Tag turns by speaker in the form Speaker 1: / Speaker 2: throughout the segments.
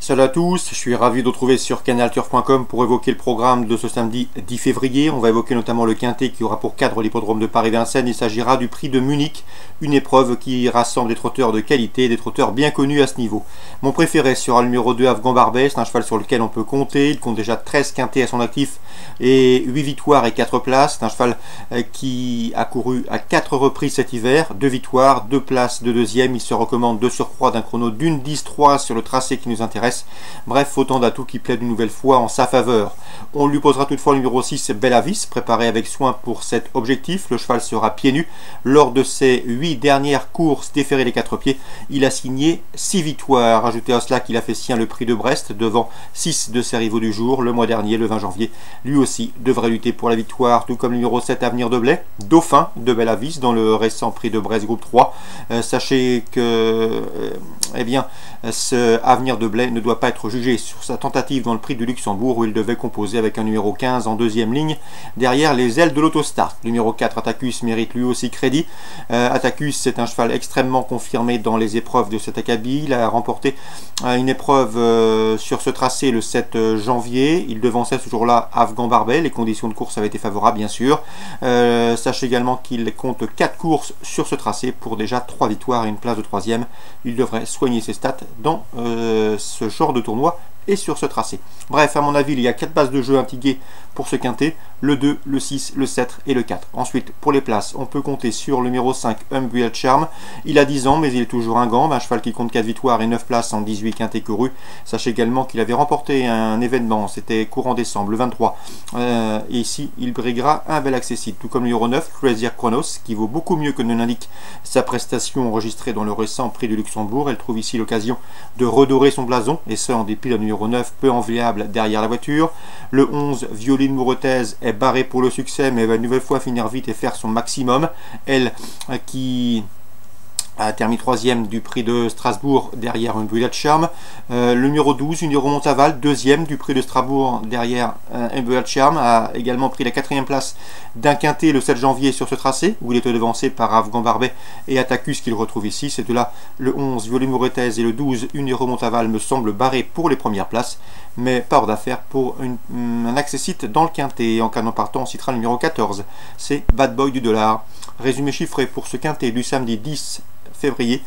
Speaker 1: Salut à tous, je suis ravi de vous retrouver sur canalturf.com pour évoquer le programme de ce samedi 10 février. On va évoquer notamment le quintet qui aura pour cadre l'hippodrome de Paris-Vincennes. Il s'agira du prix de Munich, une épreuve qui rassemble des trotteurs de qualité, des trotteurs bien connus à ce niveau. Mon préféré sera le numéro 2, Afghan Barbet. C'est un cheval sur lequel on peut compter. Il compte déjà 13 quintets à son actif et 8 victoires et 4 places. C'est un cheval qui a couru à 4 reprises cet hiver, 2 victoires, 2 places de deuxième. Il se recommande de surcroît d'un chrono d'une 10-3 sur le tracé qui nous intéresse. Bref, autant d'atouts qui plaident une nouvelle fois en sa faveur. On lui posera toutefois le numéro 6, Bellavis, préparé avec soin pour cet objectif. Le cheval sera pieds nus. Lors de ses 8 dernières courses déférées les 4 pieds, il a signé 6 victoires. Ajoutez à cela qu'il a fait sien le prix de Brest devant 6 de ses rivaux du jour. Le mois dernier, le 20 janvier, lui aussi devrait lutter pour la victoire, tout comme le numéro 7, Avenir de Blais, dauphin de Bellavis dans le récent prix de Brest groupe 3. Sachez que ce Avenir de Blais ne doit pas être jugé sur sa tentative dans le prix du Luxembourg où il devait composer avec un numéro 15 en deuxième ligne derrière les ailes de l'Autostart. Le numéro 4, Attacus, mérite lui aussi crédit. Attacus, c'est un cheval extrêmement confirmé dans les épreuves de cet acabit. Il a remporté une épreuve sur ce tracé le 7 janvier. Il devançait ce jour-là Afghan Barbet. Les conditions de course avaient été favorables bien sûr. Sachez également qu'il compte 4 courses sur ce tracé pour déjà 3 victoires et une place de 3e. Il devrait soigner ses stats dans ce genre de tournoi et sur ce tracé. Bref, à mon avis, il y a 4 bases de jeu intiguées pour ce quintet, le 2, le 6, le 7 et le 4. Ensuite, pour les places, on peut compter sur le numéro 5, Umbriel Charm. Il a 10 ans, mais il est toujours un gant, un cheval qui compte 4 victoires et 9 places en 18 quintets courus. Sachez également qu'il avait remporté un événement, c'était courant décembre, le 23. Et ici, il briguera un bel accessible, tout comme le numéro 9, Crazier Chronos, qui vaut beaucoup mieux que ne l'indique sa prestation enregistrée dans le récent prix du Luxembourg. Elle trouve ici l'occasion de redorer son blason, et ce en dépit d'un numéro 9 peu enviable derrière la voiture. Le 11, Violine Mouretaise, est barrée pour le succès, mais va une nouvelle fois finir vite et faire son maximum. Elle qui a terminé 3e du prix de Strasbourg derrière un Umbriel Charm. Le numéro 12, Union Montaval, 2e du prix de Strasbourg derrière un Umbriel Charm, a également pris la 4e place d'un quintet le 7 janvier sur ce tracé, où il était devancé par Afghan Barbet et Attacus qu'il retrouve ici. C'est de là le 11, Violine Mouretaise, et le 12, Union Montaval me semblent barrés pour les premières places, mais pas hors d'affaire pour un accessite dans le quintet. En cas non partant, on citera le numéro 14, c'est Bad Boy du Dollar. Résumé chiffré pour ce quintet du samedi 10 février.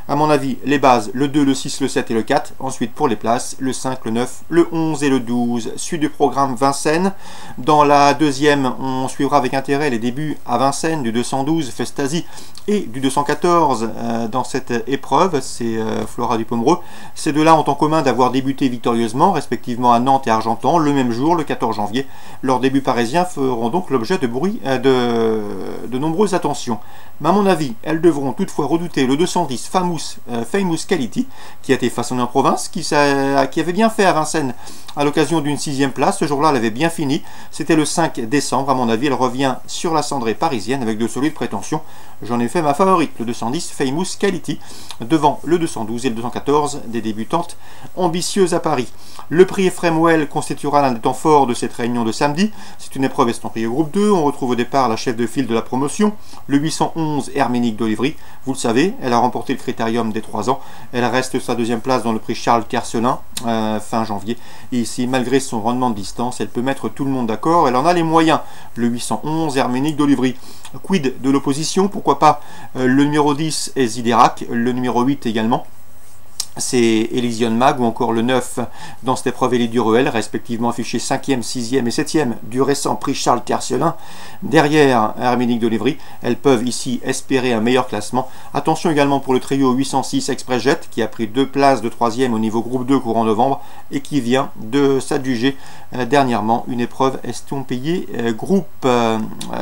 Speaker 1: À mon avis, les bases, le 2, le 6, le 7 et le 4. Ensuite, pour les places, le 5, le 9, le 11 et le 12. Suite du programme Vincennes. Dans la deuxième, on suivra avec intérêt les débuts à Vincennes du 212 Festasi et du 214 dans cette épreuve. C'est Flora du Pomereux. Ces deux-là ont en commun d'avoir débuté victorieusement, respectivement à Nantes et Argentan, le même jour, le 14 janvier. Leurs débuts parisiens feront donc l'objet de nombreuses attentions. Mais à mon avis, elles devront toutefois redouter le 210 Famous Quality, qui a été façonné en province, qui avait bien fait à Vincennes à l'occasion d'une 6e place. Ce jour-là, elle avait bien fini. C'était le 5 décembre. À mon avis, elle revient sur la cendrée parisienne avec de solides prétentions. J'en ai fait ma favorite, le 210 Famous Quality, devant le 212 et le 214 des débutantes ambitieuses à Paris. Le prix Ephraim constituera l'un des temps forts de cette réunion de samedi. C'est une épreuve estampillée au groupe 2. On retrouve au départ la chef de file de la promotion, le 811 Herménique d'Olivry. Vous le savez, elle a remporté le critérium des 3 ans. Elle reste sa 2e place dans le prix Charles Tercelin fin janvier. Et ici, malgré son rendement de distance, elle peut mettre tout le monde d'accord. Elle en a les moyens. Le 811 Herménique d'Olivry. Quid de l'opposition? Pourquoi pas le numéro 10 est Ziderac, le numéro 8 également. C'est Elysion Mag ou encore le 9 dans cette épreuve Élie Duruel, respectivement affichés 5e, 6e et 7e du récent prix Charles Tercelin. Derrière Herménique d'Olivry, elles peuvent ici espérer un meilleur classement. Attention également pour le trio 806 Express Jet qui a pris 2 places de 3e au niveau groupe 2 courant novembre et qui vient de s'adjuger dernièrement une épreuve estampillée groupe.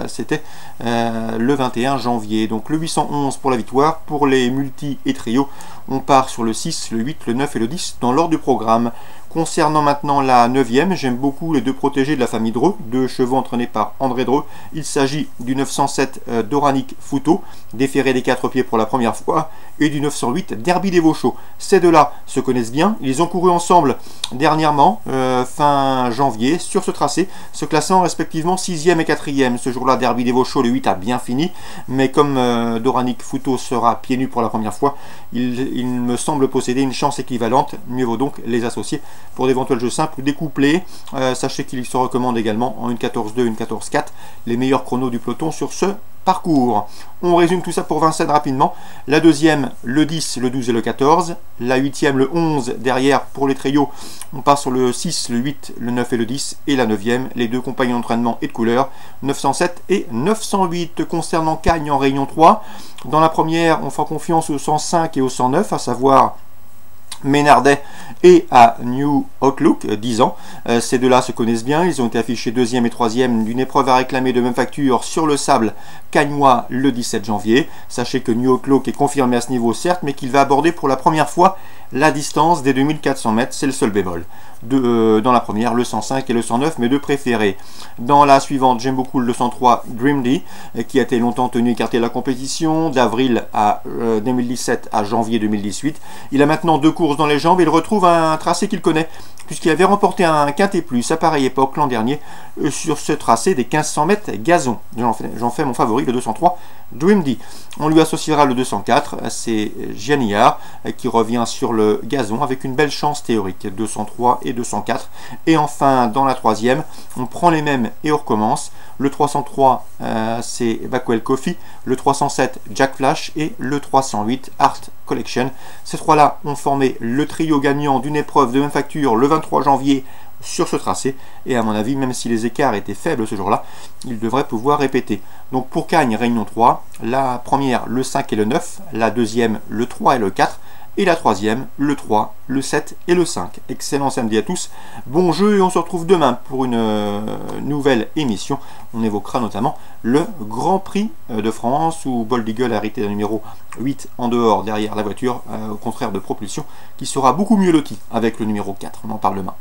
Speaker 1: C'était le 21 janvier. Donc le 811 pour la victoire. Pour les multi et trio, on part sur le 6, le 8, le 9 et le 10 dans l'ordre du programme. Concernant maintenant la 9e, j'aime beaucoup les deux protégés de la famille Dreux, deux chevaux entraînés par André Dreux. Il s'agit du 907 Doranic Fouto, déféré des 4 pieds pour la première fois, et du 908 Derby des Vauchots. Ces deux-là se connaissent bien, ils ont couru ensemble dernièrement, fin janvier, sur ce tracé, se classant respectivement 6e et 4e. Ce jour-là, Derby des Vauchots, le 8 a bien fini, mais comme Doranic Fouto sera pieds nus pour la première fois, il me semble posséder une chance équivalente. Mieux vaut donc les associer pour d'éventuels jeux simples ou découplés. Sachez qu'il se recommande également en 1.14.2 et 1.14.4 les meilleurs chronos du peloton sur ce parcours. On résume tout ça pour Vincennes rapidement. La deuxième, le 10, le 12 et le 14. La 8e, le 11 derrière pour les trios. On part sur le 6, le 8, le 9 et le 10. Et la 9e, les deux compagnons d'entraînement et de couleur, 907 et 908. Concernant Cagnes en Réunion 3, dans la première, on fait confiance au 105 et au 109, à savoir Ménardet et à New Outlook, 10 ans. Ces deux-là se connaissent bien, ils ont été affichés 2e et 3e d'une épreuve à réclamer de même facture sur le sable cagnois le 17 janvier. Sachez que New Outlook est confirmé à ce niveau certes, mais qu'il va aborder pour la première fois la distance des 2400 mètres, c'est le seul bémol. Dans la première, le 105 et le 109, mes deux préférés. Dans la suivante, j'aime beaucoup le 103 Dreamdy, qui a été longtemps tenu écarté de la compétition, d'avril à 2017 à janvier 2018. Il a maintenant 2 courses dans les jambes et il retrouve un tracé qu'il connaît, puisqu'il avait remporté un Quintet Plus à pareille époque l'an dernier sur ce tracé des 1500 mètres gazon. J'en fais mon favori, le 203 Dreamdy. On lui associera le 204, c'est Gianillard qui revient sur le gazon avec une belle chance théorique, 203 et 204. Et enfin, dans la troisième, on prend les mêmes et on recommence. Le 303, c'est Backwell Coffee, le 307, Jack Flash et le 308, Art Collection. Ces trois-là ont formé le trio gagnant d'une épreuve de même facture le 23 janvier sur ce tracé, et à mon avis, même si les écarts étaient faibles ce jour-là, ils devraient pouvoir répéter. Donc pour Cagnes, Réunion 3, la première, le 5 et le 9, la deuxième, le 3 et le 4, et la troisième, le 3, le 7 et le 5. Excellent samedi à tous, bon jeu, et on se retrouve demain pour une nouvelle émission. On évoquera notamment le Grand Prix de France, où Bold Eagle a hérité d'un numéro 8 en dehors, derrière la voiture, au contraire de Propulsion, qui sera beaucoup mieux loti avec le numéro 4. On en parle demain.